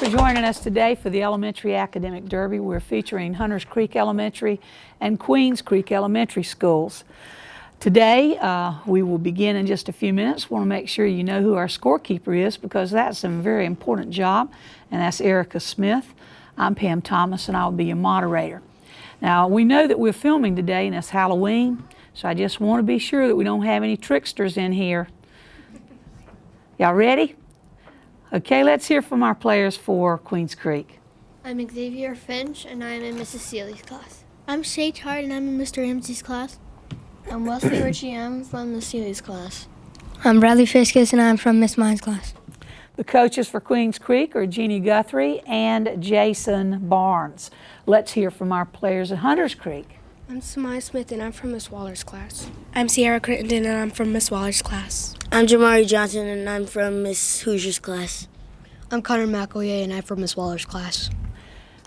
for joining us today for the Elementary Academic Derby. We're featuring Hunters Creek Elementary and Queens Creek Elementary Schools. Today, we will begin in just a few minutes. We want to make sure you know who our scorekeeper is because that's a very important job, and that's Erica Smith. I'm Pam Thomas, and I'll be your moderator. Now, we know that we're filming today, and it's Halloween, so I just want to be sure that we don't have any tricksters in here. Y'all ready? Okay, let's hear from our players for Queens Creek. I'm Xavier Finch, and I'm in Mrs. Seeley's class. I'm Shay Tart, and I'm in Mr. Ramsey's class. I'm Wesley Ritchie, I'm from Miss Seeley's class. I'm Bradley Fiskus, and I'm from Miss Mine's class. The coaches for Queens Creek are Jeannie Guthrie and Jason Barnes. Let's hear from our players at Hunters Creek. I'm Samaya Smith, and I'm from Miss Waller's class. I'm Sierra Crittenden, and I'm from Miss Waller's class. I'm Jamari Johnson, and I'm from Miss Hoosier's class. I'm Connor McElroy, and I'm from Miss Waller's class.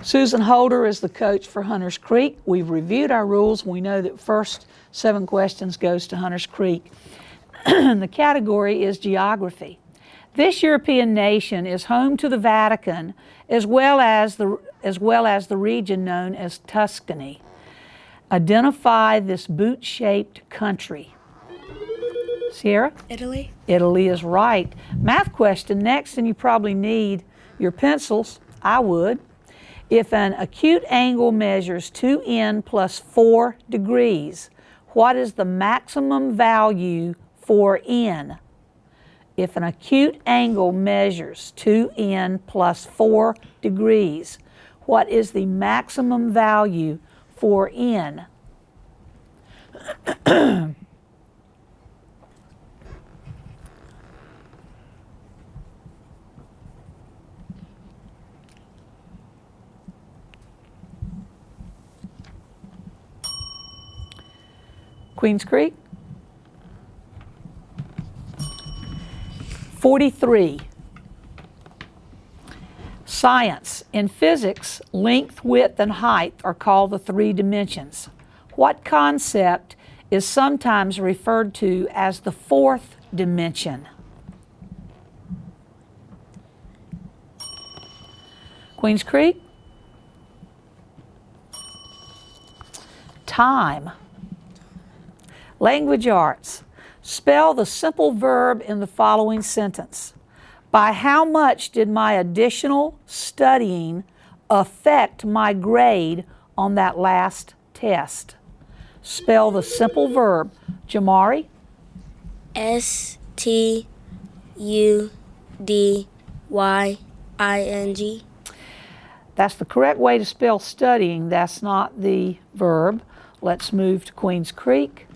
Susan Holder is the coach for Hunters Creek. We've reviewed our rules. We know that first 7 questions goes to Hunters Creek. The category is geography. This European nation is home to the Vatican as well as the region known as Tuscany. Identify this boot-shaped country. Sierra? Italy. Italy is right. Math question next, and you probably need your pencils. I would. If an acute angle measures 2n plus 4 degrees, what is the maximum value for n? If an acute angle measures 2n plus 4 degrees, what is the maximum value for n? Queens Creek? 43. Science. In physics, length, width, and height are called the 3 dimensions. What concept is sometimes referred to as the 4th dimension? Queens Creek? Time. Language arts. Spell the simple verb in the following sentence. By how much did my additional studying affect my grade on that last test? Spell the simple verb. Jamari? S-T-U-D-Y-I-N-G. That's the correct way to spell studying. That's not the verb. Let's move to Queens Creek.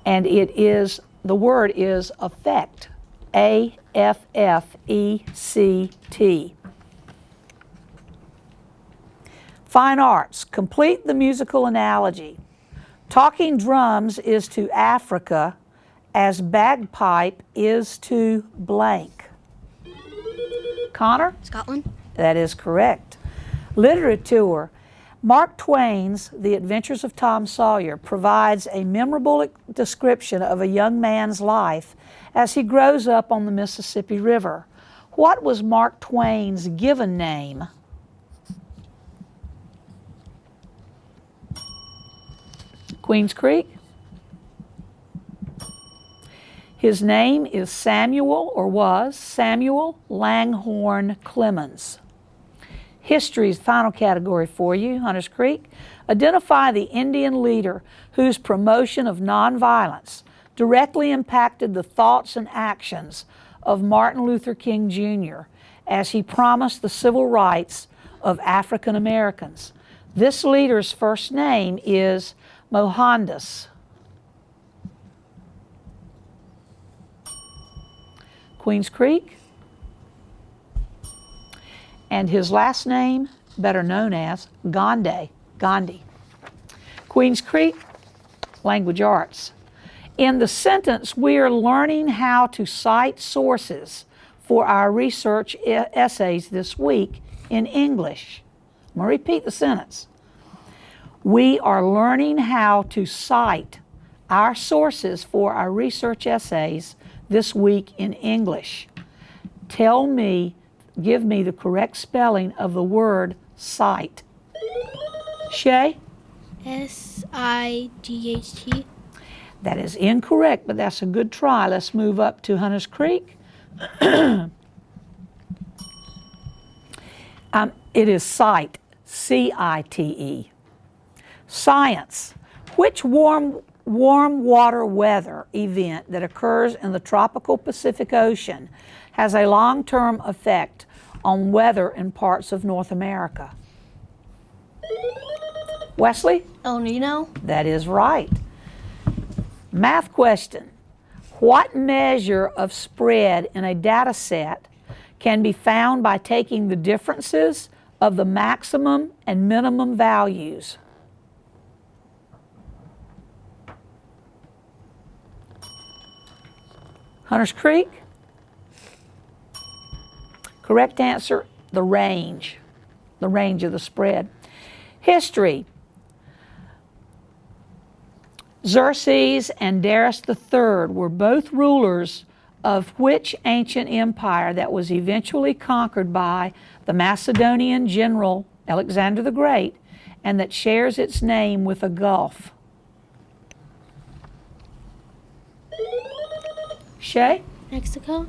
And the word is affect, A-F-F-E-C-T. Fine arts, complete the musical analogy. Talking drums is to Africa as bagpipe is to blank. Connor? Scotland. That is correct. Literature. Mark Twain's The Adventures of Tom Sawyer provides a memorable description of a young man's life as he grows up on the Mississippi River. What was Mark Twain's given name? Queens Creek? His name is Samuel, or was Samuel Langhorne Clemens. History's final category for you, Hunters Creek. Identify the Indian leader whose promotion of nonviolence directly impacted the thoughts and actions of Martin Luther King Jr. as he promised the civil rights of African Americans. This leader's first name is Mohandas. Queens Creek. And his last name, better known as Gandhi. Queens Creek, language arts. In the sentence, we are learning how to cite sources for our research essays this week in English. I'm going to repeat the sentence. We are learning how to cite our sources for our research essays this week in English. Give me the correct spelling of the word sight. Shay? S-I-G-H-T. That is incorrect, but that's a good try. Let's move up to Hunters Creek. It is sight, C-I-T-E. Science. Which warm water weather event that occurs in the tropical Pacific Ocean has a long-term effect on weather in parts of North America? Wesley? El Nino. That is right. Math question. What measure of spread in a data set can be found by taking the differences of the maximum and minimum values? Hunters Creek? Correct answer, the range of the spread. History. Xerxes and Darius III were both rulers of which ancient empire that was eventually conquered by the Macedonian general Alexander the Great and that shares its name with a gulf? Shay? Mexico.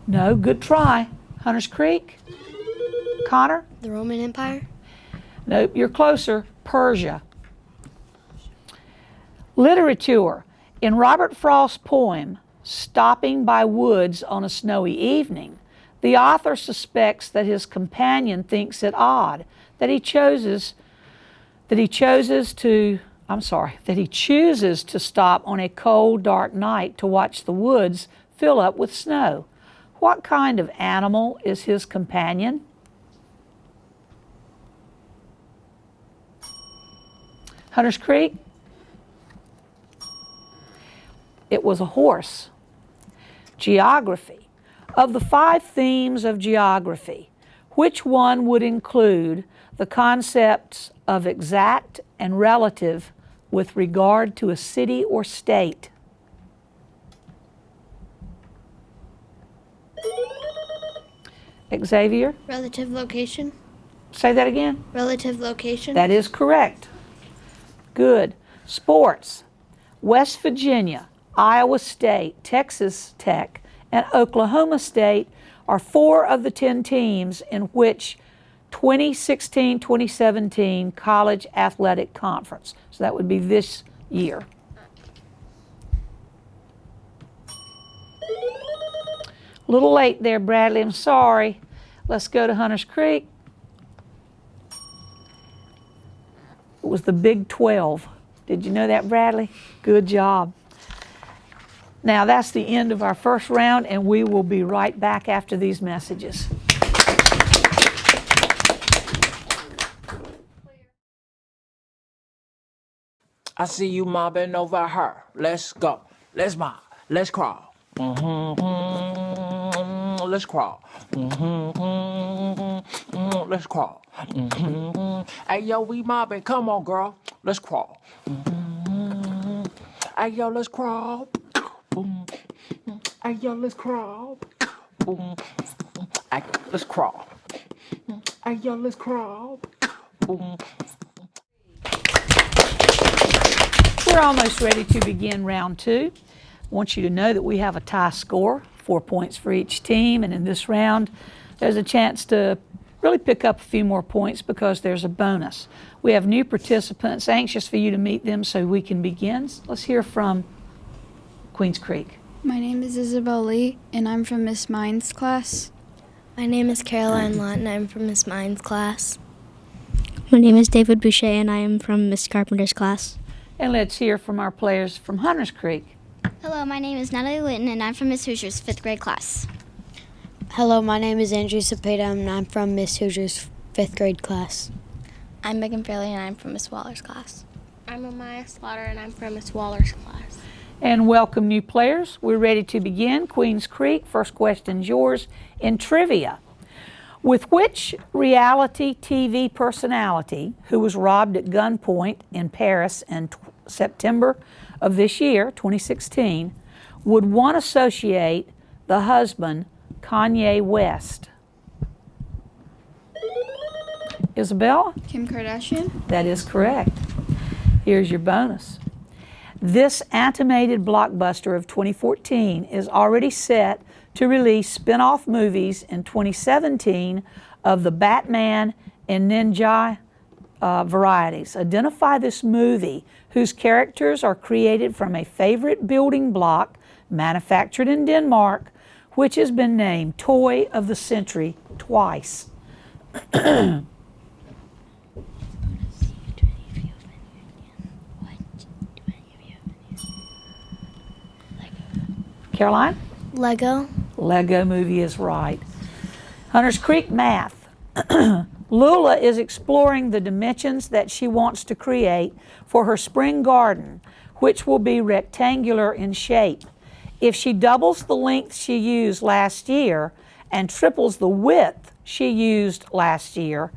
No, good try. Hunters Creek? Connor? The Roman Empire. Nope, you're closer. Persia. Literature. In Robert Frost's poem, Stopping by Woods on a Snowy Evening, the author suspects that his companion thinks it odd that he chooses to stop on a cold, dark night to watch the woods fill up with snow. What kind of animal is his companion? Hunters Creek? It was a horse. Geography. Of the 5 themes of geography, which one would include the concepts of exact and relative with regard to a city or state? Xavier? Relative location. Say that again. Relative location. That is correct. Good. Sports. West Virginia, Iowa State, Texas Tech, and Oklahoma State are 4 of the 10 teams in which 2016-2017 College Athletic Conference. So that would be this year. A little late there, Bradley. I'm sorry. Let's go to Hunters Creek. It was the Big 12. Did you know that, Bradley? Good job. Now, that's the end of our first round, and we will be right back after these messages. I see you mobbing over her. Let's go. Let's mob. Let's crawl. Let's crawl. Let's crawl. Hey, yo, we mobbing. Come on, girl. Let's crawl. Hey, yo, let's crawl. Hey, yo, let's crawl. Hey, let's crawl. Hey, yo, let's crawl. We're almost ready to begin round 2. I want you to know that we have a tie score, 4 points for each team, and in this round there's a chance to really pick up a few more points because there's a bonus. We have new participants, anxious for you to meet them so we can begin. Let's hear from Queens Creek. My name is Isabel Lee, and I'm from Miss Mine's class. My name is Caroline Lott, and I'm from Miss Mine's class. My name is David Boucher, and I am from Miss Carpenter's class. And let's hear from our players from Hunters Creek. Hello, my name is Natalie Litton, and I'm from Miss Hoosier's 5th grade class. Hello, my name is Andrew Cepeda, and I'm from Miss Hoosier's 5th grade class. I'm Megan Fairley, and I'm from Miss Waller's class. I'm Amaya Slaughter, and I'm from Miss Waller's class. And welcome new players. We're ready to begin. Queens Creek, first question's yours in trivia. With which reality TV personality who was robbed at gunpoint in Paris in September of this year, 2016, would one associate the husband Kanye West? Isabella? Kim Kardashian. That is correct. Here's your bonus. This animated blockbuster of 2014 is already set to release spin-off movies in 2017 of the Batman and Ninja varieties. Identify this movie whose characters are created from a favorite building block manufactured in Denmark, which has been named Toy of the Century twice. Caroline? Lego. Lego movie is right. Hunters Creek math. Lula is exploring the dimensions that she wants to create for her spring garden, which will be rectangular in shape. If she doubles the length she used last year and triples the width she used last year,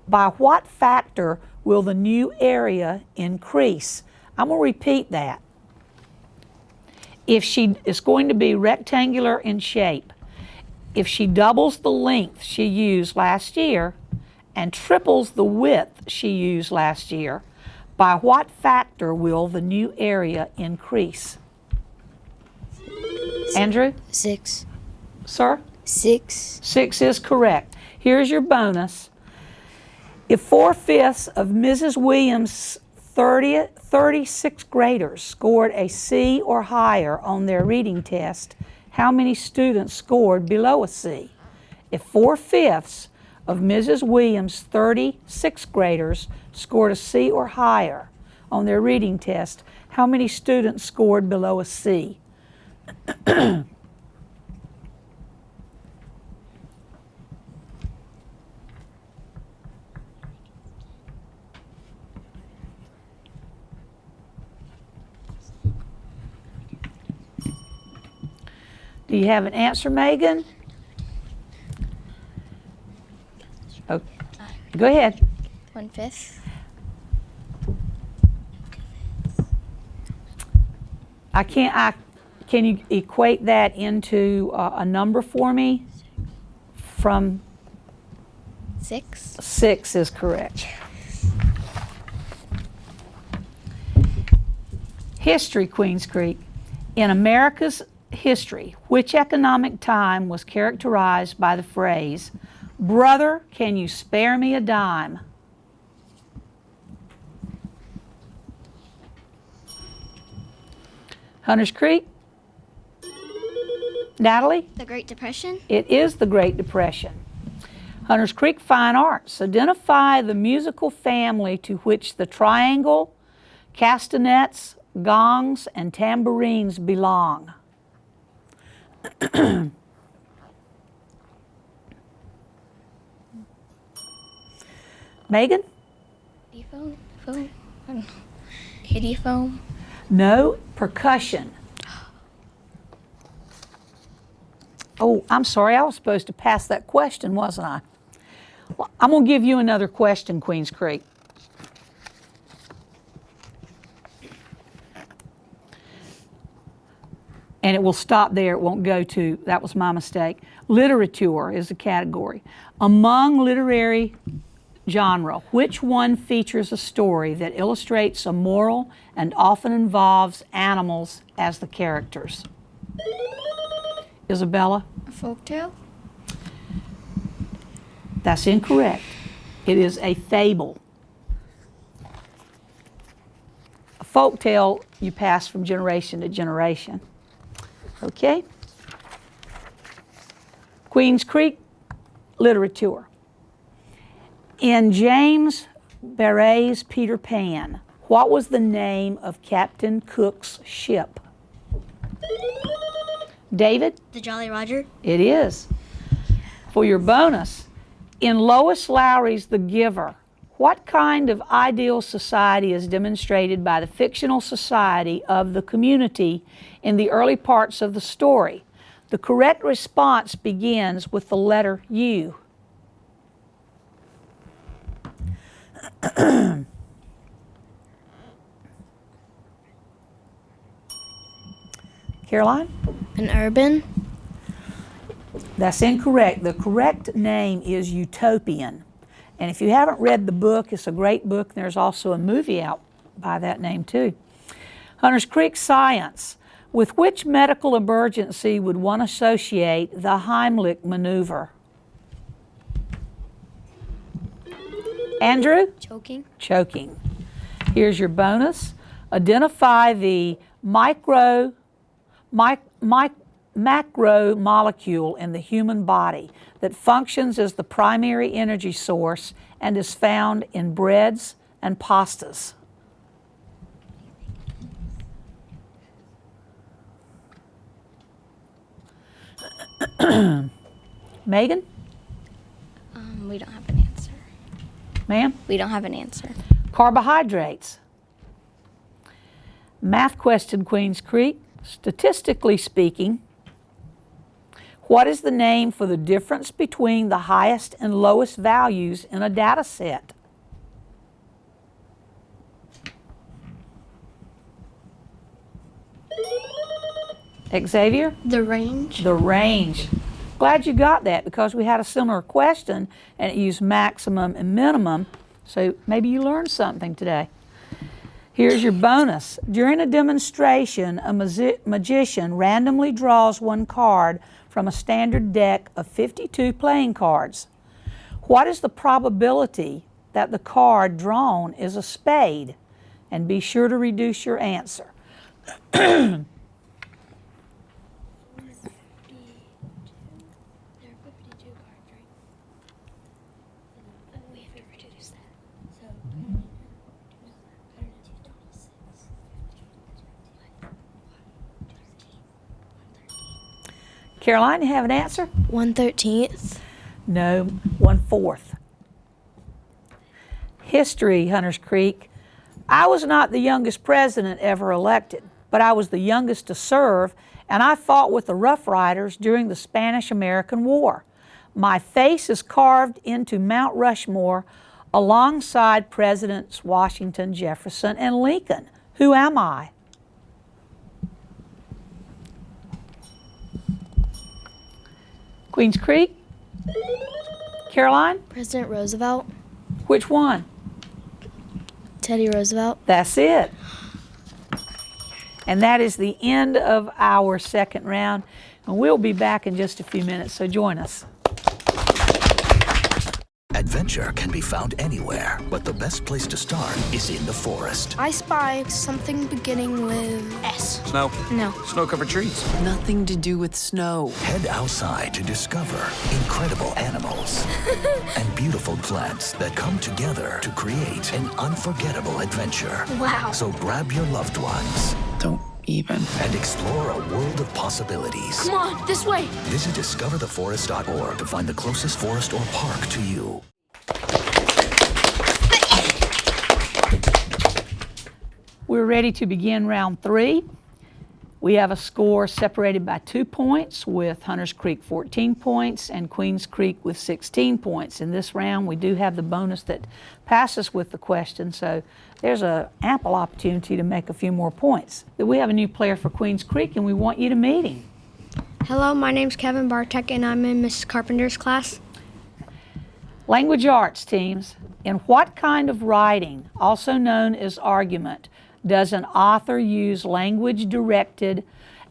by what factor will the new area increase? I'm going to repeat that. If she is going to be rectangular in shape, if she doubles the length she used last year and triples the width she used last year, by what factor will the new area increase? Andrew? 6. Sir? 6. 6 is correct. Here's your bonus. If 4/5 of Mrs. Williams' 36th graders scored a C or higher on their reading test, how many students scored below a C? If 4/5 of Mrs. Williams' 36th graders scored a C or higher on their reading test, how many students scored below a C? Do you have an answer, Megan? Okay. Go ahead. 1/5. Can you equate that into a number for me? From 6. 6 is correct. History, Queens Creek. In America's history, which economic time was characterized by the phrase, "Brother, can you spare me a dime?" Hunters Creek? Natalie? The Great Depression. It is the Great Depression. Hunters Creek Fine Arts. Identify the musical family to which the triangle, castanets, gongs, and tambourines belong. Megan? Kitty foam. No, percussion. Oh, I'm sorry, I was supposed to pass that question, wasn't I? Well, I'm going to give you another question, Queens Creek. And it will stop there, it won't go to, that was my mistake. Literature is a category. Among literary genre, which one features a story that illustrates a moral and often involves animals as the characters? Isabella? A folktale. That's incorrect. It is a fable. A folktale you pass from generation to generation. Okay? Queens Creek, literature. In James Barrie's Peter Pan, what was the name of Captain Cook's ship? David? The Jolly Roger. It is. For your bonus, in Lois Lowry's The Giver, what kind of ideal society is demonstrated by the fictional society of the community in the early parts of the story? The correct response begins with the letter U. Caroline? An urban? That's incorrect. The correct name is Utopian. And if you haven't read the book, it's a great book. There's also a movie out by that name too. Hunters Creek Science. With which medical emergency would one associate the Heimlich maneuver? Andrew? Choking. Choking. Here's your bonus. Identify the macromolecule in the human body that functions as the primary energy source and is found in breads and pastas. Megan? We don't have an answer. Ma'am? We don't have an answer. Carbohydrates. Math question, Queens Creek. Statistically speaking, what is the name for the difference between the highest and lowest values in a data set? Xavier? The range. The range. Glad you got that because we had a similar question and it used maximum and minimum, so maybe you learned something today. Here's your bonus. During a demonstration, a magician randomly draws one card from a standard deck of 52 playing cards. What is the probability that the card drawn is a spade? And be sure to reduce your answer. Caroline, you have an answer? 1/13th. No, 1/4. History, Hunters Creek. I was not the youngest president ever elected, but I was the youngest to serve, and I fought with the Rough Riders during the Spanish-American War. My face is carved into Mount Rushmore alongside Presidents Washington, Jefferson, and Lincoln. Who am I? Queens Creek? Caroline? President Roosevelt. Which one? Teddy Roosevelt. That's it. And that is the end of our second round. And we'll be back in just a few minutes, so join us. Adventure can be found anywhere, but the best place to start is in the forest. I spy something beginning with S. Snow. No. Snow-covered trees. Nothing to do with snow. Head outside to discover incredible animals and beautiful plants that come together to create an unforgettable adventure. Wow. So grab your loved ones. Don't even. And explore a world of possibilities. Come on, this way. Visit discovertheforest.org to find the closest forest or park to you. We're ready to begin round 3. We have a score separated by 2 points, with Hunters Creek 14 points and Queens Creek with 16 points. In this round, we do have the bonus that passes with the question, so there's an ample opportunity to make a few more points. We have a new player for Queens Creek, and we want you to meet him. Hello, my name's Kevin Bartek, and I'm in Mrs. Carpenter's class. Language arts teams. In what kind of writing, also known as argument, does an author use language directed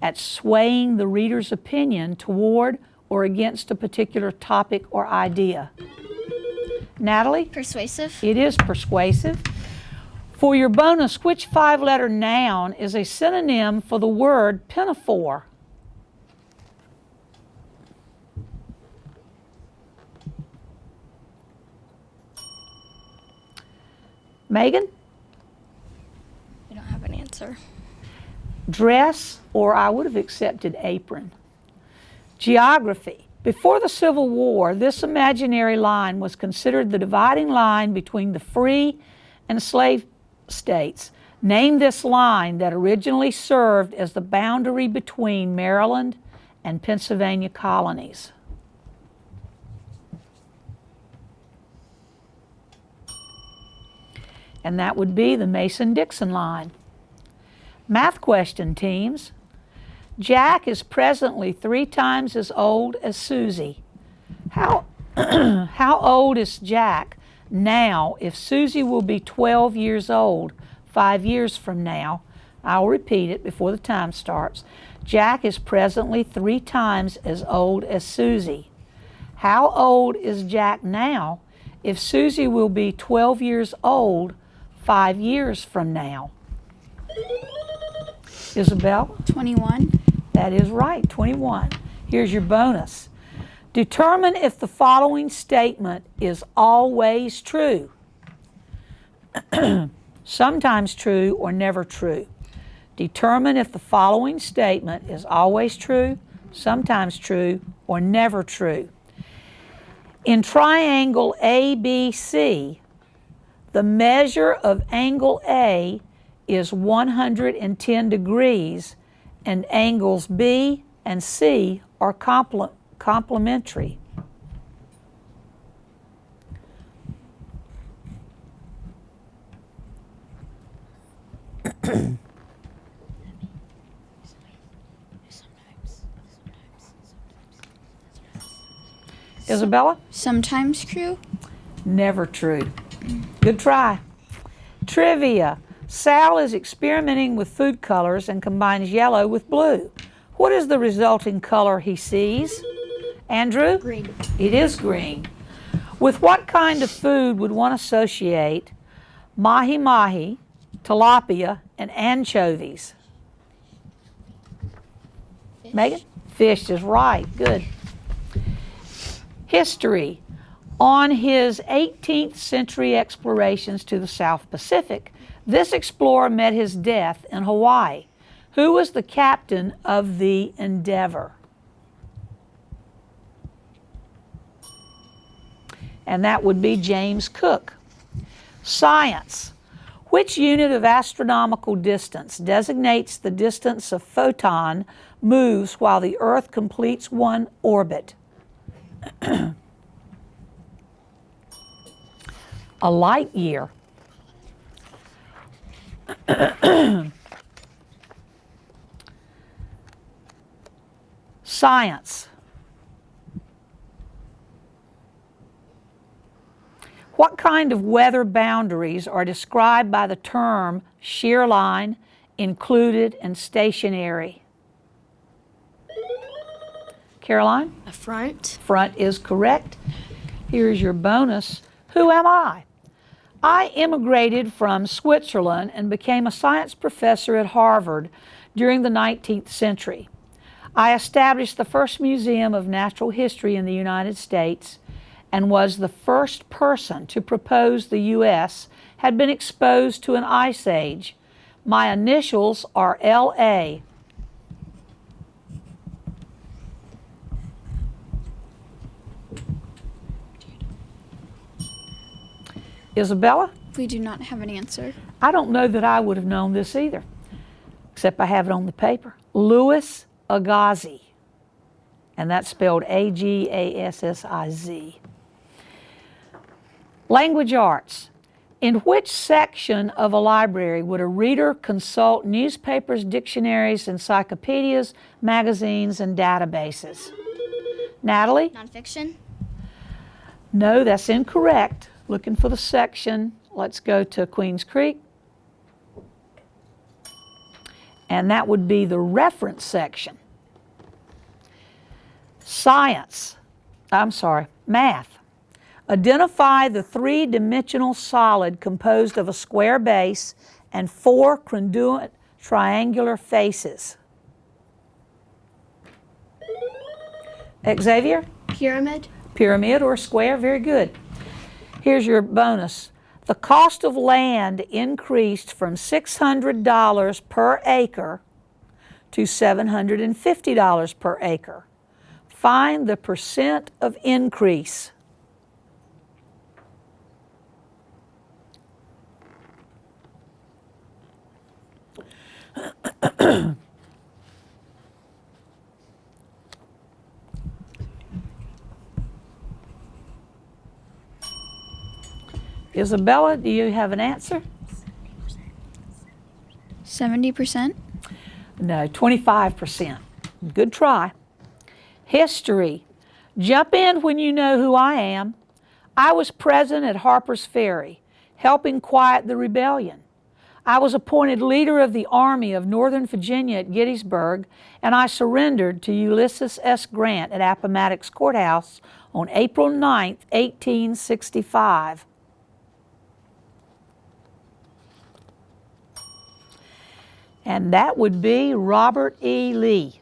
at swaying the reader's opinion toward or against a particular topic or idea? Natalie? Persuasive. It is persuasive. For your bonus, which 5-letter noun is a synonym for the word pinafore? Megan? We don't have an answer. Dress, or I would have accepted apron. Geography. Before the Civil War, this imaginary line was considered the dividing line between the free and slave states. Name this line that originally served as the boundary between Maryland and Pennsylvania colonies. And that would be the Mason-Dixon line. Math question, teams. Jack is presently 3 times as old as Susie. How, how old is Jack now if Susie will be 12 years old 5 years from now? I'll repeat it before the time starts. Jack is presently 3 times as old as Susie. How old is Jack now if Susie will be 12 years old 5 years from now? Isabel? 21. That is right, 21. Here's your bonus. Determine if the following statement is always true. Sometimes true or never true. Determine if the following statement is always true, sometimes true, or never true. In triangle ABC, the measure of angle A is 110 degrees, and angles B and C are complementary. Isabella? Sometimes true. Never true. Good try. Trivia. Sal is experimenting with food colors and combines yellow with blue. What is the resulting color he sees? Andrew? Green. It is green. With what kind of food would one associate mahi-mahi, tilapia, and anchovies? Fish. Megan? Fish is right. Good. History. On his 18th century explorations to the South Pacific, this explorer met his death in Hawaii. Who was the captain of the Endeavour? And that would be James Cook. Science. Which unit of astronomical distance designates the distance a photon moves while the Earth completes one orbit? A light year. Science. What kind of weather boundaries are described by the term shear line, included, and stationary? Caroline? A front. Front is correct. Here's your bonus. Who am I? I immigrated from Switzerland and became a science professor at Harvard during the 19th century. I established the first museum of natural history in the United States and was the first person to propose the U.S. had been exposed to an ice age. My initials are L.A. Isabella? We do not have an answer. I don't know that I would have known this either, except I have it on the paper. Louis Agassiz, and that's spelled A-G-A-S-S-I-Z. Language arts. In which section of a library would a reader consult newspapers, dictionaries, encyclopedias, magazines, and databases? Natalie? Nonfiction. No, that's incorrect. Looking for the section. Let's go to Queens Creek. And that would be the reference section. Science. Math. Identify the 3-dimensional solid composed of a square base and 4 congruent triangular faces. Xavier? Pyramid. Pyramid or square, very good. Here's your bonus. The cost of land increased from $600 per acre to $750 per acre. Find the percent of increase. Isabella, do you have an answer? 70%? No, 25%. Good try. History. Jump in when you know who I am. I was present at Harper's Ferry, helping quiet the rebellion. I was appointed leader of the Army of Northern Virginia at Gettysburg, and I surrendered to Ulysses S. Grant at Appomattox Courthouse on April 9, 1865. And that would be Robert E. Lee.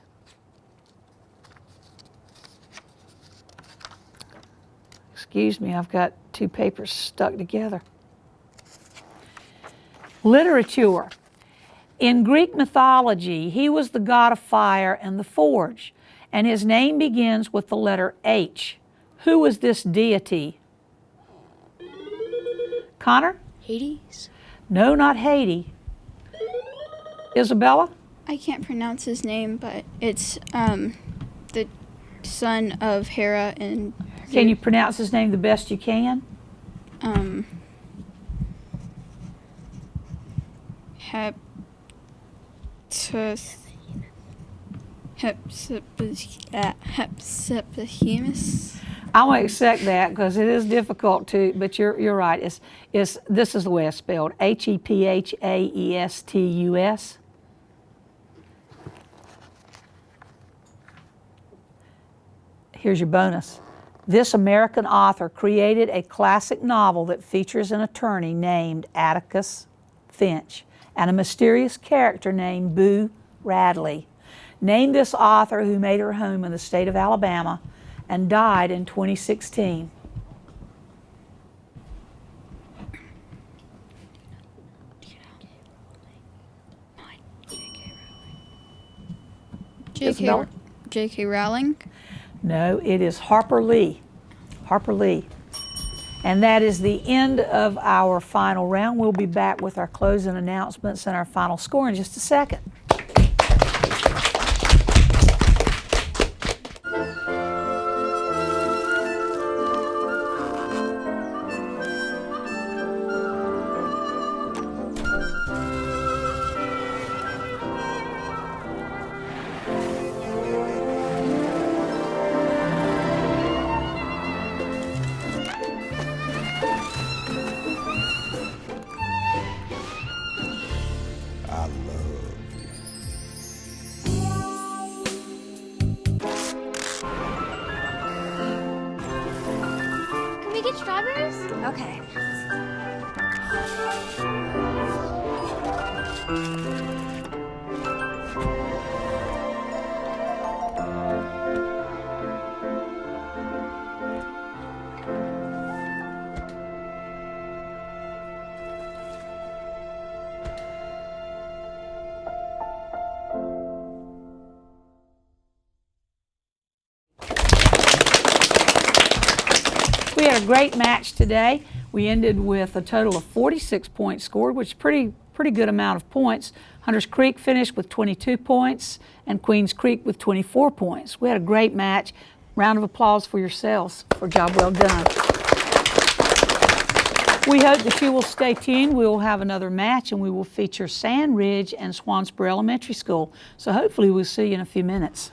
Excuse me, I've got two papers stuck together. Literature. In Greek mythology, he was the god of fire and the forge, and his name begins with the letter H. Who was this deity? Connor? Hades? No, not Hades. Isabella? I can't pronounce his name, but it's the son of Hera and... Can you pronounce his name the best you can? Hepsipohemus. I want to accept that because it is difficult to, but you're right. This is the way it's spelled. Hephaestus. Here's your bonus. This American author created a classic novel that features an attorney named Atticus Finch and a mysterious character named Boo Radley. Name this author who made her home in the state of Alabama and died in 2016. J.K. Rowling. No, it is Harper Lee. Harper Lee. And that is the end of our final round. We'll be back with our closing announcements and our final score in just a second. Can we get strawberries? Okay. We had a great match today. We ended with a total of 46 points scored, which is pretty good amount of points. Hunters Creek finished with 22 points and Queens Creek with 24 points. We had a great match. Round of applause for yourselves for a job well done. We hope that you will stay tuned. We will have another match and we will feature Sand Ridge and Swansboro Elementary School. So hopefully we'll see you in a few minutes.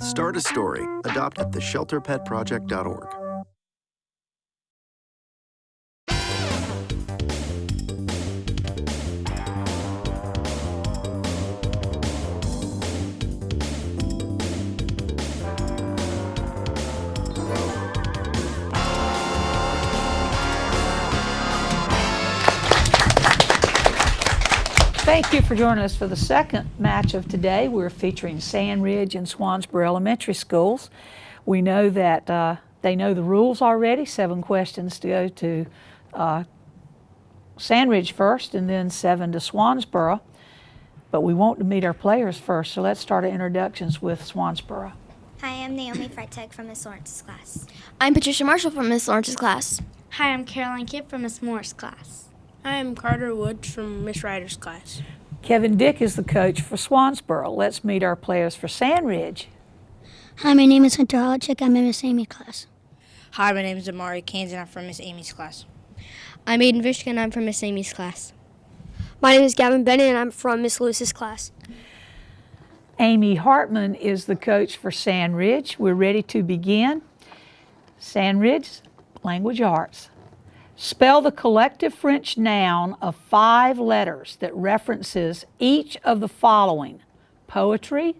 Start a story. Adopt at theshelterpetproject.org. Thank you for joining us for the second match of today. We're featuring Sandridge and Swansboro Elementary Schools. We know that they know the rules already. 7 questions to go to Sandridge first and then 7 to Swansboro. But we want to meet our players first, so let's start our introductions with Swansboro. Hi, I'm Naomi Freitag from Miss Lawrence's class. I'm Patricia Marshall from Miss Lawrence's class. Hi, I'm Caroline Kipp from Miss Moore's class. I am Carter Woods from Miss Ryder's class. Kevin Dick is the coach for Swansboro. Let's meet our players for Sandridge. Hi, my name is Hunter Holichek. I'm in Miss Amy's class. Hi, my name is Amari Canes, and I'm from Miss Amy's class. I'm Aiden Vishka, and I'm from Miss Amy's class. My name is Gavin Bennett, and I'm from Miss Lewis's class. Amy Hartman is the coach for Sandridge. We're ready to begin. Sandridge, Language Arts. Spell the collective French noun of 5 letters that references each of the following: poetry,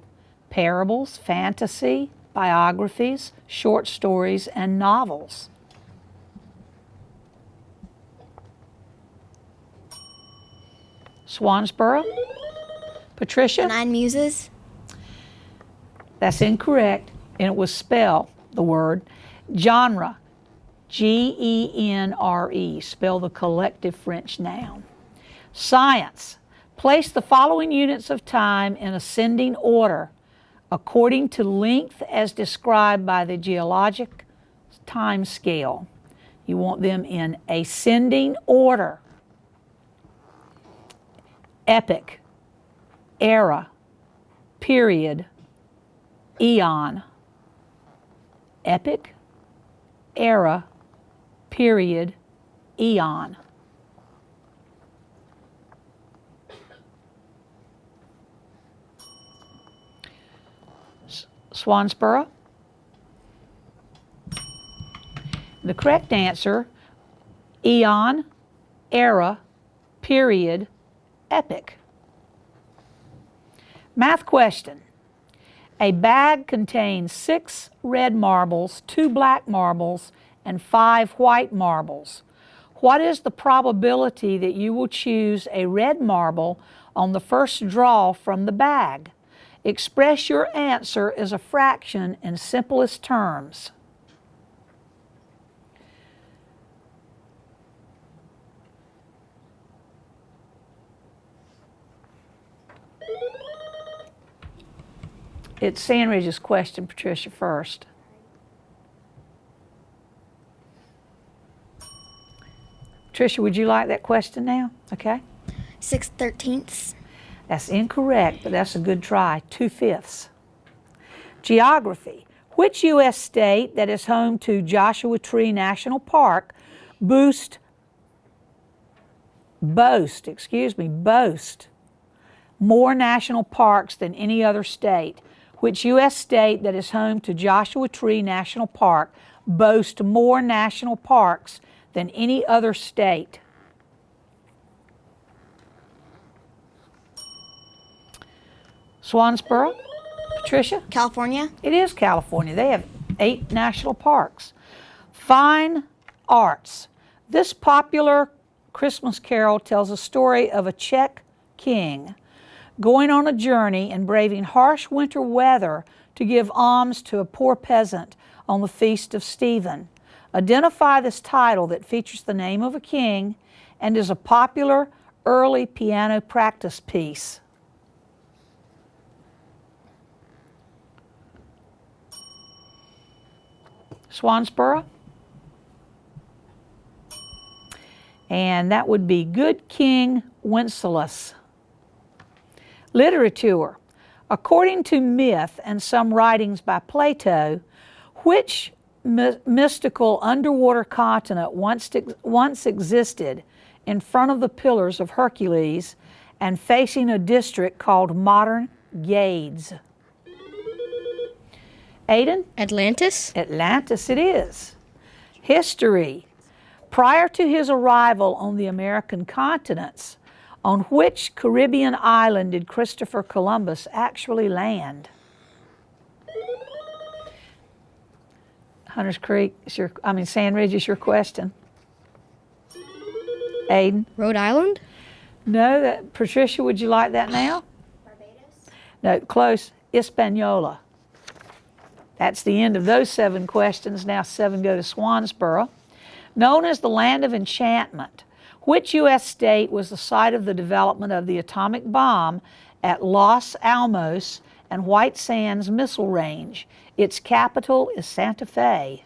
parables, fantasy, biographies, short stories, and novels. Swansboro. Patricia? 9 Muses. That's incorrect, and it was spell, the word. Genre, G-E-N-R-E, spell the collective French noun. Science, place the following units of time in ascending order according to length as described by the geologic time scale. You want them in ascending order. Epoch, era, period, eon. Epoch, era, period, eon. Swansboro. The correct answer, eon, era, period, epoch. Math question. A bag contains 6 red marbles, 2 black marbles, and 5 white marbles. What is the probability that you will choose a red marble on the first draw from the bag? Express your answer as a fraction in simplest terms. It's Sandridge's question, Patricia, first. Patricia, would you like that question now? Okay. 6/13. That's incorrect, but that's a good try. 2/5. Geography. Which U.S. state that is home to Joshua Tree National Park boast more national parks than any other state? Which U.S. state that is home to Joshua Tree National Park boasts more national parks than any other state? Swansboro? Patricia? California. It is California. They have 8 national parks. Fine arts. This popular Christmas carol tells a story of a Czech king going on a journey and braving harsh winter weather to give alms to a poor peasant on the feast of Stephen. Identify this title that features the name of a king and is a popular early piano practice piece. Swansboro? And that would be Good King Wenceslas. Literature. According to myth and some writings by Plato, which mystical underwater continent once existed in front of the Pillars of Hercules and facing a district called modern Gades? Aiden? Atlantis? Atlantis it is. History. Prior to his arrival on the American continents, on which Caribbean island did Christopher Columbus actually land? Sandridge is your question. Aiden? Rhode Island? No, Patricia, would you like that now? Barbados. No, close. Hispaniola. That's the end of those 7 questions. Now 7 go to Swansboro. Known as the Land of Enchantment, which U.S. state was the site of the development of the atomic bomb at Los Alamos and White Sands Missile Range? Its capital is Santa Fe.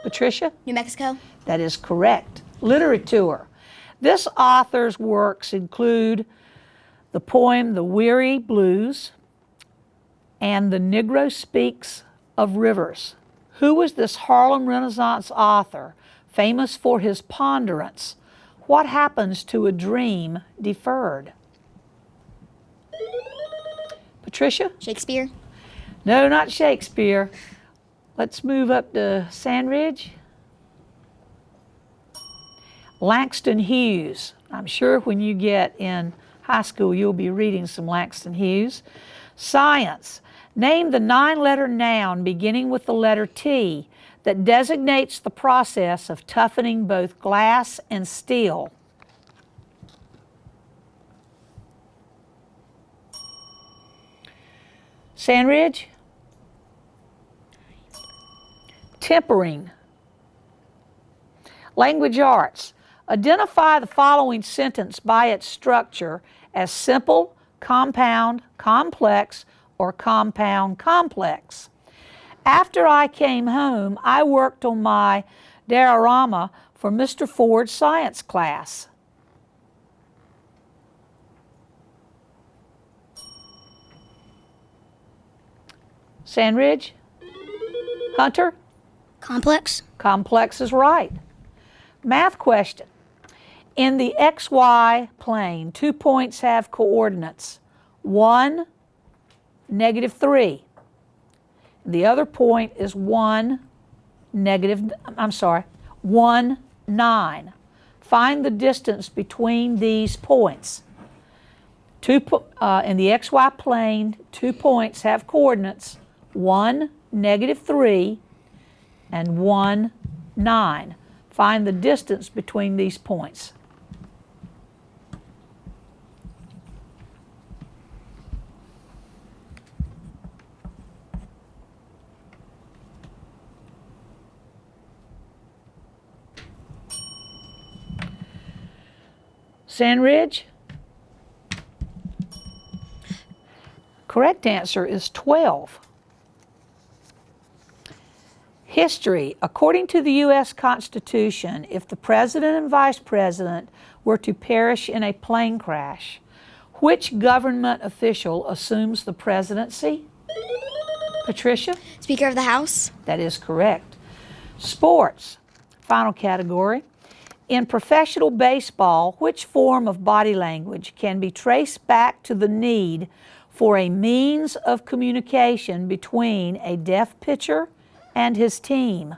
Patricia? New Mexico. That is correct. Literature. This author's works include the poem The Weary Blues and The Negro Speaks of Rivers. Who was this Harlem Renaissance author, famous for his ponderance? What happens to a dream deferred? Patricia? Shakespeare. No, not Shakespeare. Let's move up to Sandridge. Langston Hughes. I'm sure when you get in high school you'll be reading some Langston Hughes. Science. Name the 9-letter noun beginning with the letter T that designates the process of toughening both glass and steel. Sandridge? Tempering. Language arts. Identify the following sentence by its structure as simple, compound, complex, or compound complex. After I came home, I worked on my diorama for Mr. Ford's science class. Sandridge? Hunter? Complex. Complex is right. Math question. In the XY plane, 2 points have coordinates 1, -3. The other point is 1, 9. Find the distance between these points. In the XY plane, 2 points have coordinates 1, -3, and 1, 9. Find the distance between these points. Sandridge? Correct answer is 12. History. According to the U.S. Constitution, if the President and Vice President were to perish in a plane crash, which government official assumes the presidency? Patricia? Speaker of the House. That is correct. Sports. Final category. In professional baseball, which form of body language can be traced back to the need for a means of communication between a deaf pitcher and his team?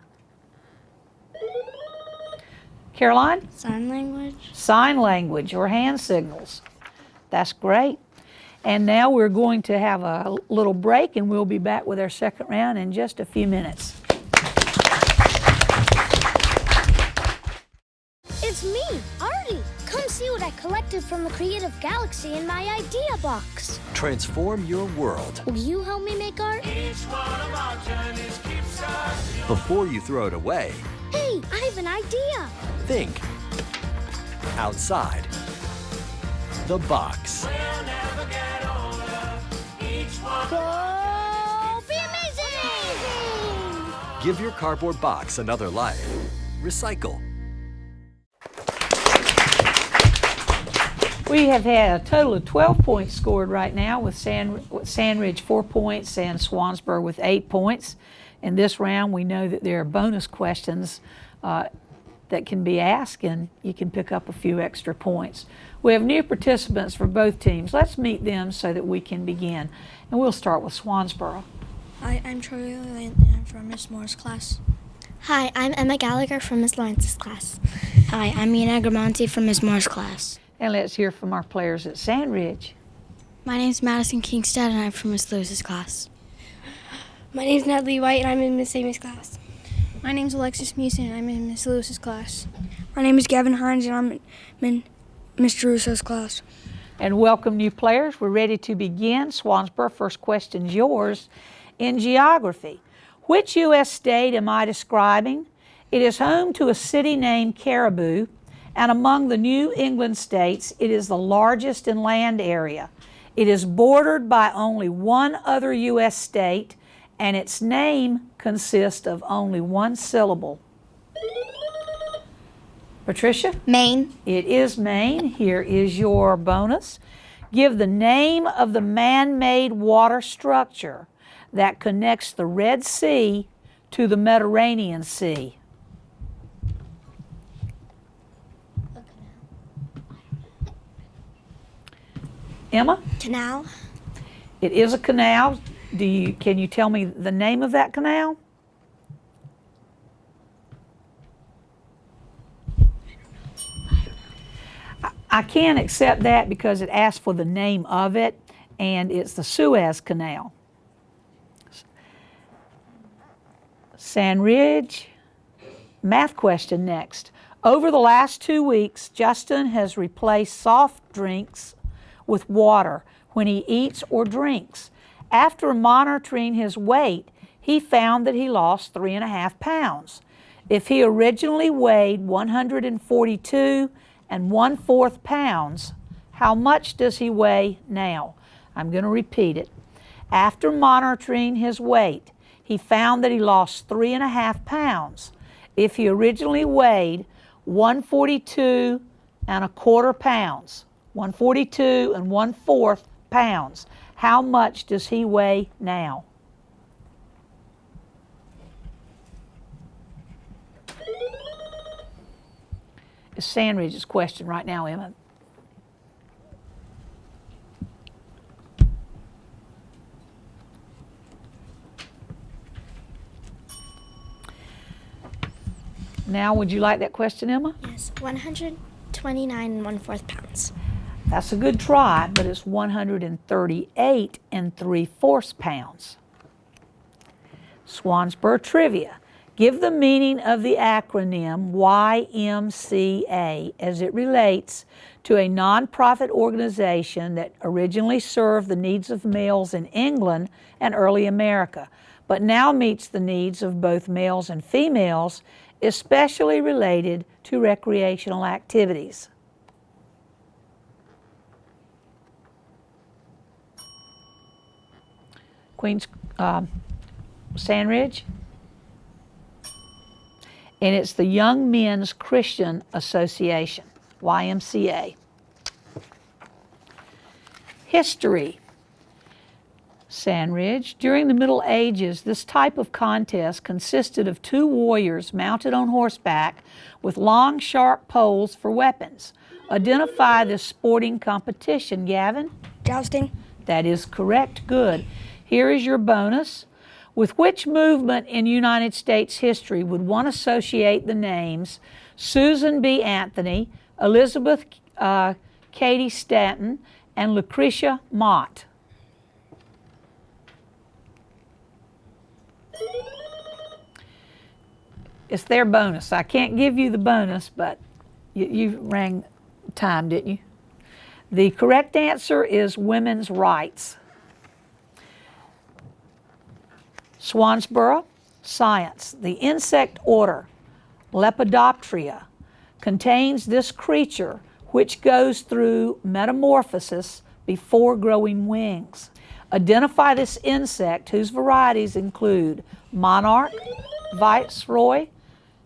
Caroline? Sign language. Sign language or hand signals. That's great. And now we're going to have a little break and we'll be back with our second round in just a few minutes. It's me, Artie. Come see what I collected from the Creative Galaxy in my idea box. Transform your world. Will you help me make art? Each one of our journeys keeps us. Before you throw it away, Hey, I have an idea. think outside the box. We'll never get older. Each one Go be amazing! Give your cardboard box another life. Recycle. We have had a total of 12 points scored right now with Sandridge 4 points and Swansboro with 8 points. In this round, we know that there are bonus questions that can be asked and you can pick up a few extra points. We have new participants for both teams. Let's meet them so that we can begin. And we'll start with Swansboro. Hi, I'm Charlie and I'm from Miss Moore's class. Hi, I'm Emma Gallagher from Miss Lawrence's class. Hi, I'm Mina Gramonti from Miss Moore's class. And let's hear from our players at Sandridge. My name's Madison Kingstead and I'm from Miss Lewis's class. My name's Natalie White and I'm in Miss Amy's class. My name's Alexis Meeson and I'm in Miss Lewis's class. My name is Gavin Hines and I'm in Mr. Russo's class. And welcome new players. We're ready to begin. Swansboro, first question's yours. In geography, which U.S. state am I describing? It is home to a city named Caribou, and among the New England states, it is the largest in land area. It is bordered by only one other U.S. state, and its name consists of only one syllable. Patricia? Maine. It is Maine. Here is your bonus. Give the name of the man-made water structure that connects the Red Sea to the Mediterranean Sea. Emma? Canal. It is a canal. Can you tell me the name of that canal? I can't accept that because it asks for the name of it, and it's the Suez Canal. Sandridge, math question next. Over the last 2 weeks, Justin has replaced soft drinks with water when he eats or drinks. After monitoring his weight, he found that he lost 3.5 pounds. If he originally weighed 142 1/4 pounds, how much does he weigh now? I'm going to repeat it. After monitoring his weight, he found that he lost 3.5 pounds. If he originally weighed 142 1/4 pounds, 142 1/4 pounds, how much does he weigh now? It's Sandridge's question right now, Emma. Now, would you like that question, Emma? Yes, 129 1/4 pounds. That's a good try, but it's 138 3/4 pounds. Swansboro trivia. Give the meaning of the acronym YMCA as it relates to a nonprofit organization that originally served the needs of males in England and early America, but now meets the needs of both males and females, especially related to recreational activities. Queens, Sandridge? And it's the Young Men's Christian Association, YMCA. History. Sandridge. During the Middle Ages, this type of contest consisted of 2 warriors mounted on horseback with long, sharp poles for weapons. Identify this sporting competition, Gavin. Jousting. That is correct. Good. Here is your bonus. With which movement in United States history would one associate the names Susan B. Anthony, Elizabeth Cady Stanton, and Lucretia Mott? It's their bonus. I can't give you the bonus, but you rang time, didn't you? The correct answer is women's rights. Swansboro, science. The insect order, Lepidoptera, contains this creature which goes through metamorphosis before growing wings. Identify this insect whose varieties include monarch, viceroy.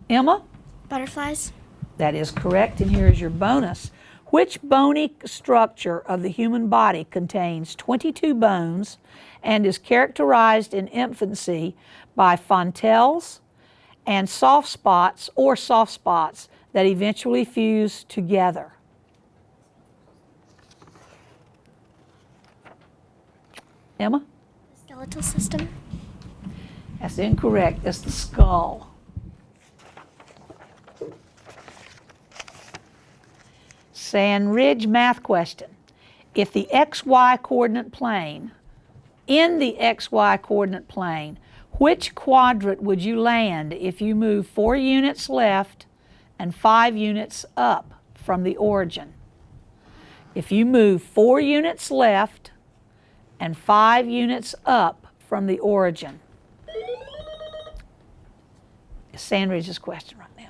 Emma? Butterflies. That is correct, and here is your bonus. Which bony structure of the human body contains 22 bones and is characterized in infancy by fontelles and soft spots that eventually fuse together? Emma? The skeletal system. That's incorrect. It's the skull. Sandridge math question. If the XY coordinate plane, in the XY coordinate plane, which quadrant would you land if you move 4 units left and 5 units up from the origin? if you move 4 units left and 5 units up from the origin? Is Sandridge's question right now.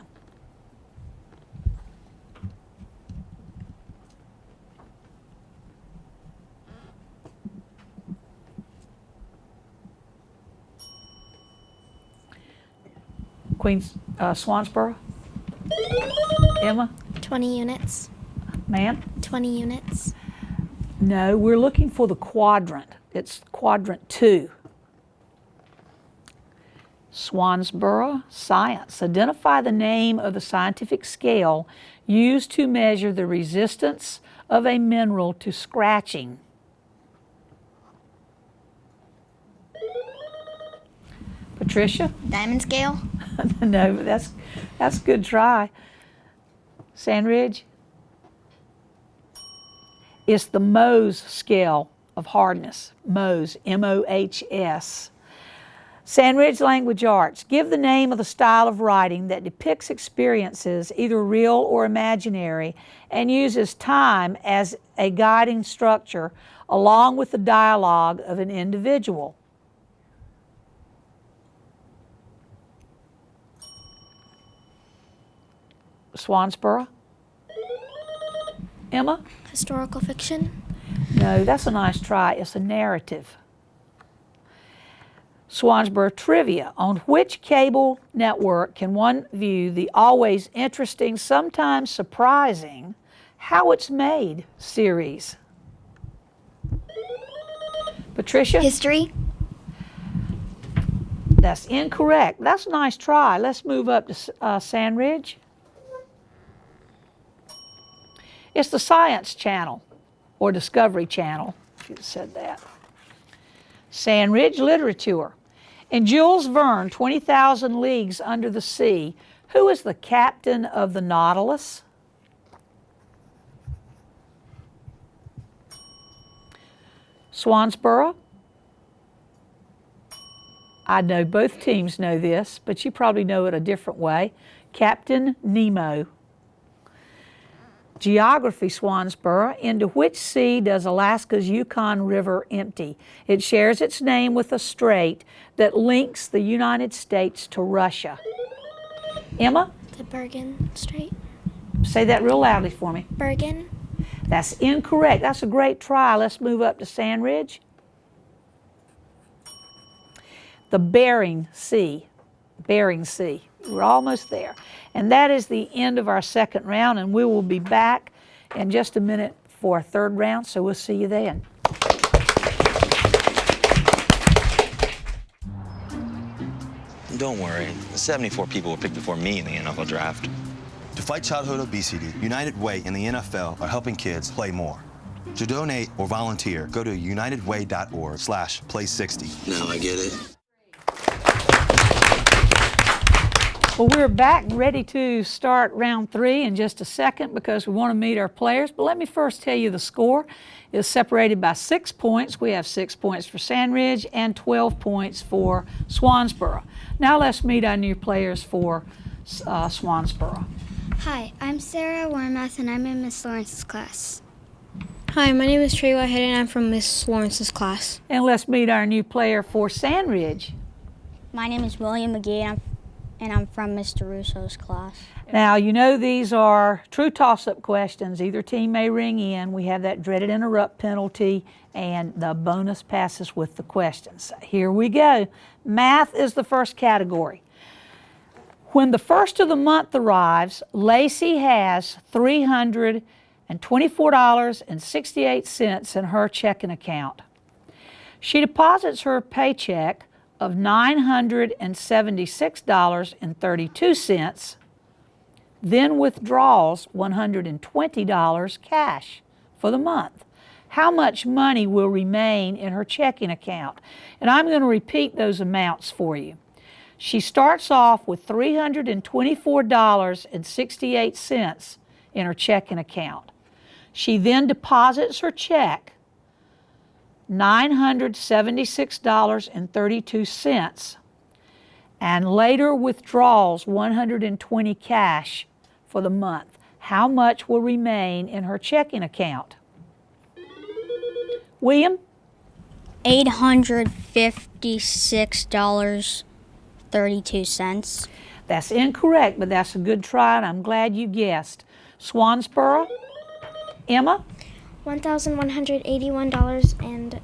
Queens, Swansboro? Emma? 20 units. Ma'am? 20 units. No, we're looking for the quadrant. It's quadrant 2. Swansboro, science. Identify the name of the scientific scale used to measure the resistance of a mineral to scratching. Patricia? Diamond scale. No, but that's a good try. Sandridge? It's the Mohs scale of hardness. Mohs, M-O-H-S. Sandridge Language Arts. Give the name of the style of writing that depicts experiences, either real or imaginary, and uses time as a guiding structure along with the dialogue of an individual. Swansboro? Emma? Historical fiction. No, that's a nice try. It's a narrative. Swansboro trivia. On which cable network can one view the always interesting, sometimes surprising, How It's Made series? Patricia? History. That's incorrect. That's a nice try. Let's move up to Sandridge. It's the Science Channel, or Discovery Channel, if you said that. Sandridge literature. In Jules Verne, 20,000 Leagues Under the Sea, who is the captain of the Nautilus? Swansboro? I know both teams know this, but you probably know it a different way. Captain Nemo. Geography, Swansboro. Into which sea does Alaska's Yukon River empty? It shares its name with a strait that links the United States to Russia. Emma? The Bergen Strait. Say that real loudly for me. Bergen. That's incorrect. That's a great try. Let's move up to Sandridge. The Bering Sea. Bering Sea. We're almost there. And that is the end of our second round, and we will be back in just a minute for our third round, so we'll see you then. Don't worry. The 74 people were picked before me in the NFL draft. To fight childhood obesity, United Way and the NFL are helping kids play more. To donate or volunteer, go to unitedway.org/play60. Now I get it. Well, we're back ready to start round 3 in just a second because we want to meet our players. But let me first tell you the score is separated by 6 points. We have 6 points for Sandridge and 12 points for Swansboro. Now let's meet our new players for Swansboro. Hi, I'm Sarah Warmath, and I'm in Miss Lawrence's class. Hi, my name is Trey Whitehead, and I'm from Miss Lawrence's class. And let's meet our new player for Sandridge. My name is William McGee, and I'm from Mr. Russo's class. Now, you know these are true toss-up questions. Either team may ring in. We have that dreaded interrupt penalty and the bonus passes with the questions. Here we go. Math is the first category. When the first of the month arrives, Lacey has $324.68 in her checking account. She deposits her paycheck of $976.32, then withdraws $120 cash for the month. How much money will remain in her checking account? And I'm going to repeat those amounts for you. She starts off with $324.68 in her checking account. She then deposits her check, $976.32, and later withdraws $120 cash for the month. How much will remain in her checking account? William? $856.32. That's incorrect, but that's a good try, and I'm glad you guessed. Swansboro? Emma? $1,181.00.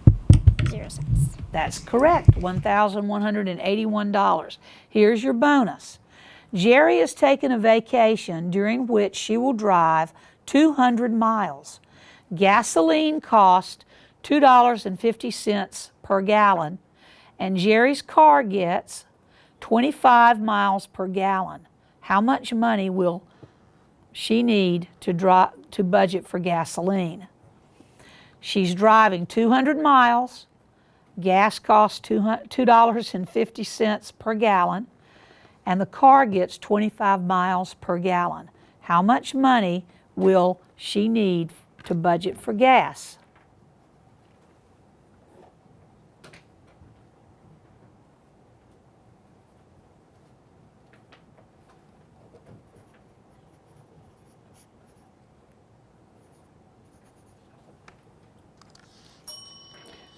That's correct, $1,181. Here's your bonus. Jerry has taken a vacation during which she will drive 200 miles. Gasoline costs $2.50 per gallon, and Jerry's car gets 25 miles per gallon. How much money will she need to budget for gasoline? She's driving 200 miles. Gas costs $2.50 per gallon, and the car gets 25 miles per gallon. How much money will she need to budget for gas?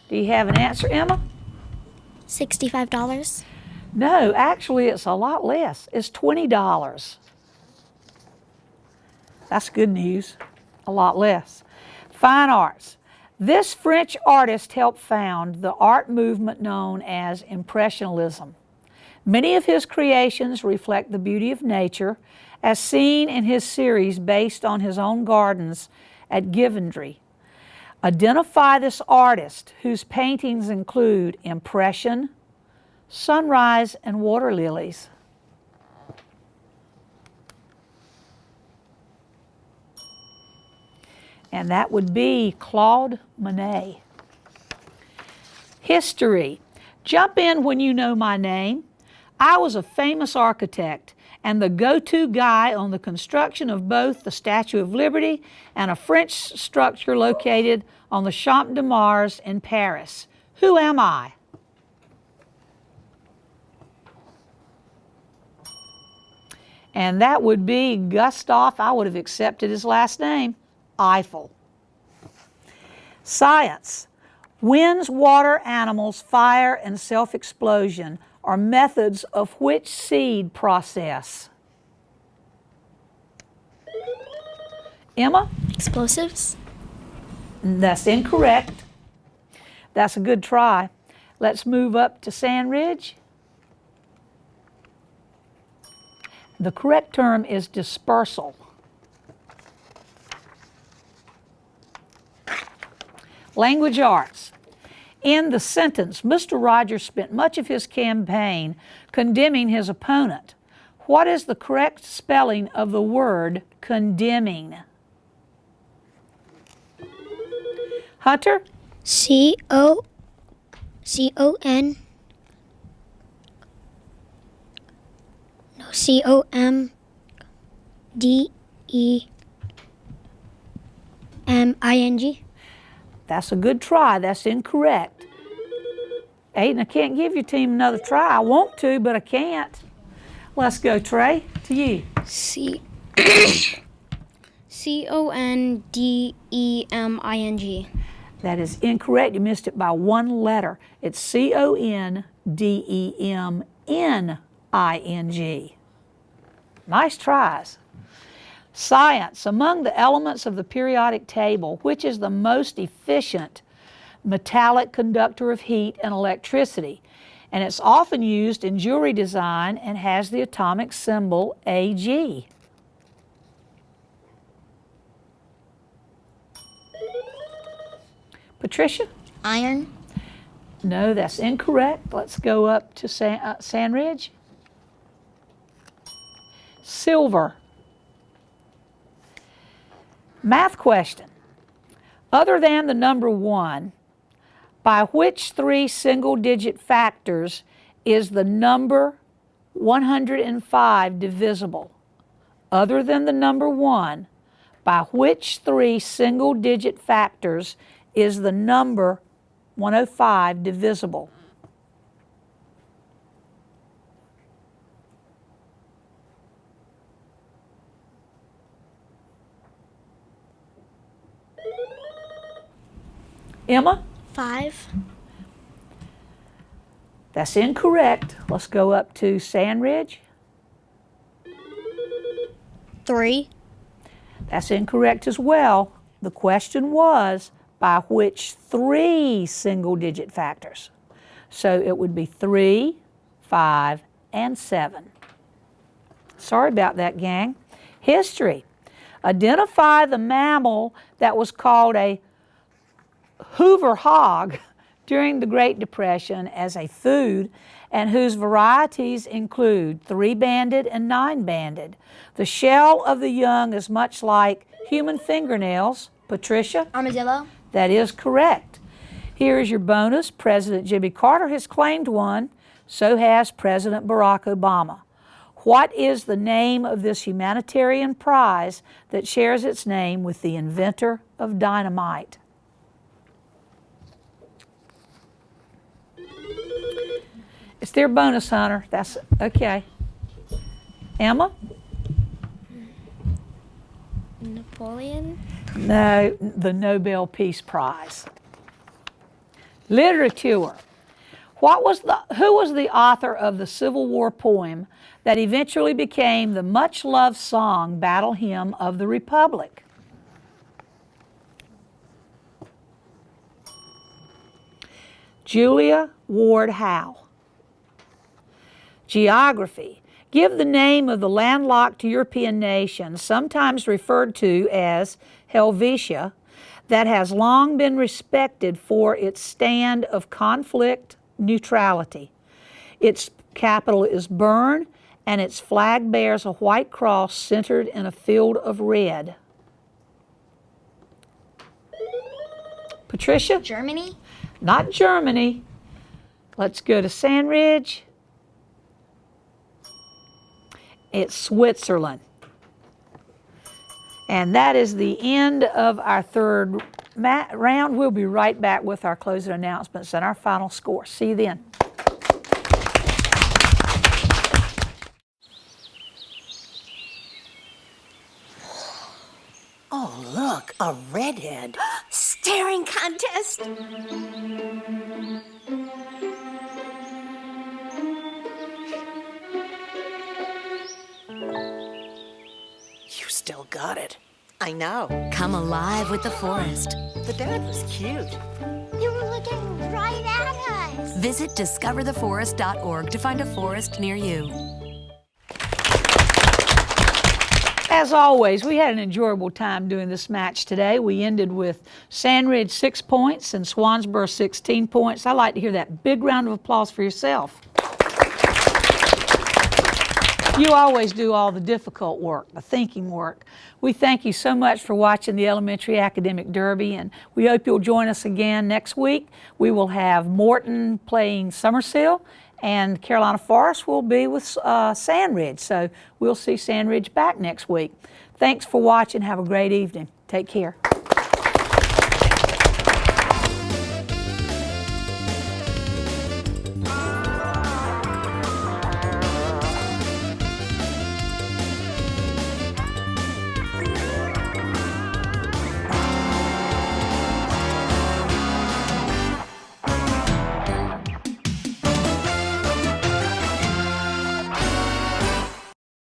Do you have an answer, Emma? $65. No, actually it's a lot less. It's $20. That's good news. A lot less. Fine arts. This French artist helped found the art movement known as Impressionism. Many of his creations reflect the beauty of nature, as seen in his series based on his own gardens at Givandry. Identify this artist whose paintings include Impression, Sunrise, and Water Lilies. And that would be Claude Monet. History. Jump in when you know my name. I was a famous architect and the go-to guy on the construction of both the Statue of Liberty and a French structure located on the Champ de Mars in Paris. Who am I? And that would be Gustave, I would have accepted his last name, Eiffel. Science. Winds, water, animals, fire, and self-explosion are methods of which seed process? Emma? Explosives. That's incorrect. That's a good try. Let's move up to Sand Ridge. The correct term is dispersal. Language arts. In the sentence, Mr. Rogers spent much of his campaign condemning his opponent. What is the correct spelling of the word condemning? Hunter? C-O-N. No, C-O-M-D-E-M-I-N-G. That's a good try. That's incorrect. Aiden, I can't give your team another try. I want to, but I can't. Let's go, Trey, to you. C-O-N-D-E-M-I-N-G. That is incorrect. You missed it by one letter. It's C-O-N-D-E-M-N-I-N-G. Nice tries. Science. Among the elements of the periodic table, which is the most efficient metallic conductor of heat and electricity? And it's often used in jewelry design and has the atomic symbol Ag. Patricia? Iron. No, that's incorrect. Let's go up to Sand Ridge. Silver. Math question. Other than the number 1, by which 3 single-digit factors is the number 105 divisible? Other than the number 1, by which 3 single-digit factors is the number 105 divisible? Emma? 5. That's incorrect. Let's go up to Sandridge. 3. That's incorrect as well. The question was, by which 3 single-digit factors? So it would be 3, 5, and 7. Sorry about that, gang. History. Identify the mammal that was called a Hoover hog during the Great Depression as a food, and whose varieties include 3-banded and 9-banded. The shell of the young is much like human fingernails. Patricia? Armadillo. That is correct. Here is your bonus. President Jimmy Carter has claimed one. So has President Barack Obama. What is the name of this humanitarian prize that shares its name with the inventor of dynamite? It's their bonus, Hunter. That's okay. Emma? Napoleon. No, the Nobel Peace Prize. Literature. Who was the author of the Civil War poem that eventually became the much-loved song Battle Hymn of the Republic? Julia Ward Howe. Geography. Give the name of the landlocked European nation, sometimes referred to as Helvetia, that has long been respected for its stand of conflict neutrality. Its capital is Bern, and its flag bears a white cross centered in a field of red. Patricia? Germany? Not Germany. Let's go to Sandridge. It's Switzerland. And that is the end of our third round. We'll be right back with our closing announcements and our final score. See you then. Oh, look, a redhead. Staring contest. You still got it. I know. Come alive with the forest. The dad was cute. You were looking right at us. Visit discovertheforest.org to find a forest near you. As always, we had an enjoyable time doing this match today. We ended with Sandridge 6 points and Swansboro 16 points. I'd like to hear that big round of applause for yourself. You always do all the difficult work, the thinking work. We thank you so much for watching the Elementary Academic Derby, and we hope you'll join us again next week. We will have Morton playing Summersill, and Carolina Forest will be with Sandridge. So we'll see Sandridge back next week. Thanks for watching. Have a great evening. Take care.